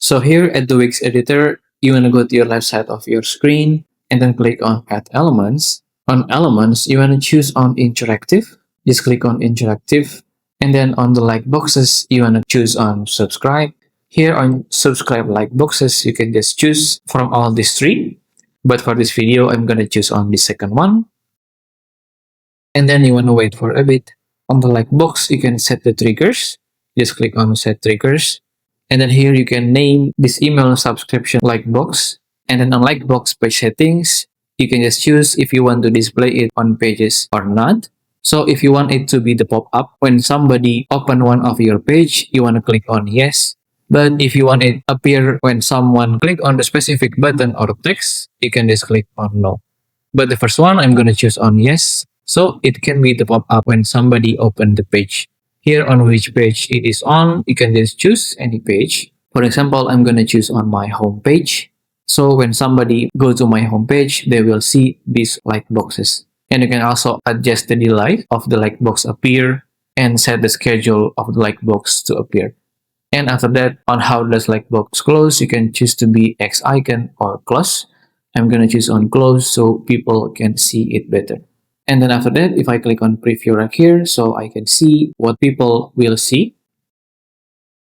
So here at the WIX editor, you want to go to your left side of your screen and then click on Add Elements. On Elements, you want to choose on Interactive. Just click on Interactive. And then on the like boxes, you want to choose on Subscribe. Here on Subscribe like boxes, you can just choose from all these three. But for this video, I'm going to choose on the second one. And then you want to wait for a bit. On the like box, you can set the triggers. Just click on Set Triggers. And then here you can name this email subscription like box. And then on like box page settings, you can just choose if you want to display it on pages or not. So if you want it to be the pop-up when somebody open one of your page, you want to click on yes. But if you want it appear when someone click on the specific button or text, you can just click on no. But the first one, I'm going to choose on yes. So it can be the pop-up when somebody open the page. Here on which page it is on, you can just choose any page. For example, I'm going to choose on my home page. So when somebody go to my home page, they will see these like boxes. And you can also adjust the delay of the like box appear and set the schedule of the like box to appear. And after that, on how does like box close, you can choose to be X icon or close. I'm going to choose on close so people can see it better. And then after that, if I click on preview right here, so I can see what people will see.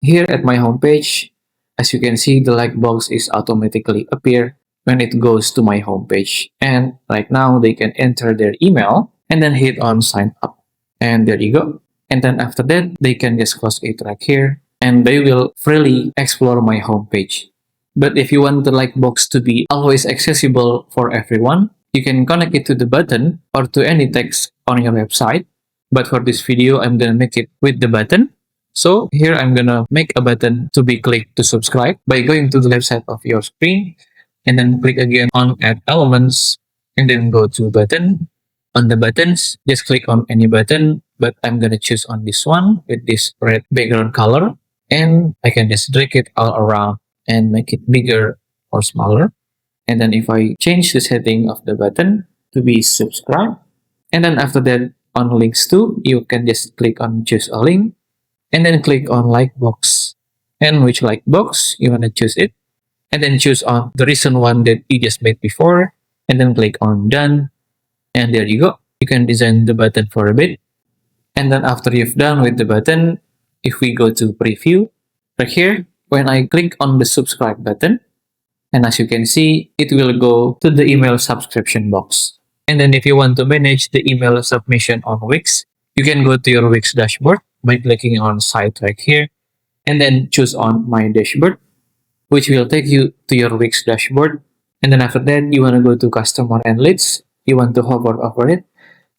Here at my home page, as you can see, the like box is automatically appear when it goes to my home page. And right now, they can enter their email and then hit on sign up. And there you go. And then after that, they can just close it right here and they will freely explore my home page. But if you want the like box to be always accessible for everyone, you can connect it to the button or to any text on your website. But for this video, I'm going to make it with the button. So here I'm going to make a button to be clicked to subscribe by going to the left side of your screen and then click again on Add Elements and then go to Button. On the buttons, just click on any button, but I'm going to choose on this one with this red background color and I can just drag it all around and make it bigger or smaller. And then if I change the setting of the button to be subscribe, and then after that on links too, you can just click on choose a link and then click on like box. And which like box you want to choose it, and then choose on the recent one that you just made before, and then click on done. And there you go. You can design the button for a bit. And then after you've done with the button, if we go to preview, right here, when I click on the subscribe button, and as you can see, it will go to the email subscription box. And then if you want to manage the email submission on WIX, you can go to your WIX dashboard by clicking on site right here, and then choose on my dashboard, which will take you to your WIX dashboard. And then after that, you want to go to customer and leads. You want to hover over it,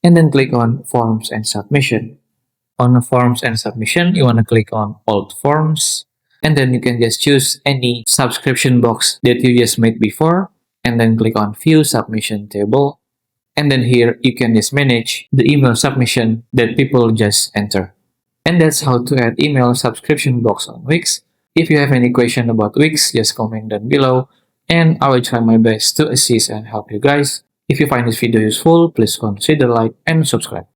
and then click on forms and submission. On forms and submission, you want to click on old forms. And then you can just choose any subscription box that you just made before and then click on view submission table. And then here you can just manage the email submission that people just enter. And that's how to add email subscription box on WIX. If you have any question about WIX, just comment down below and I will try my best to assist and help you guys. If you find this video useful, please consider like and subscribe.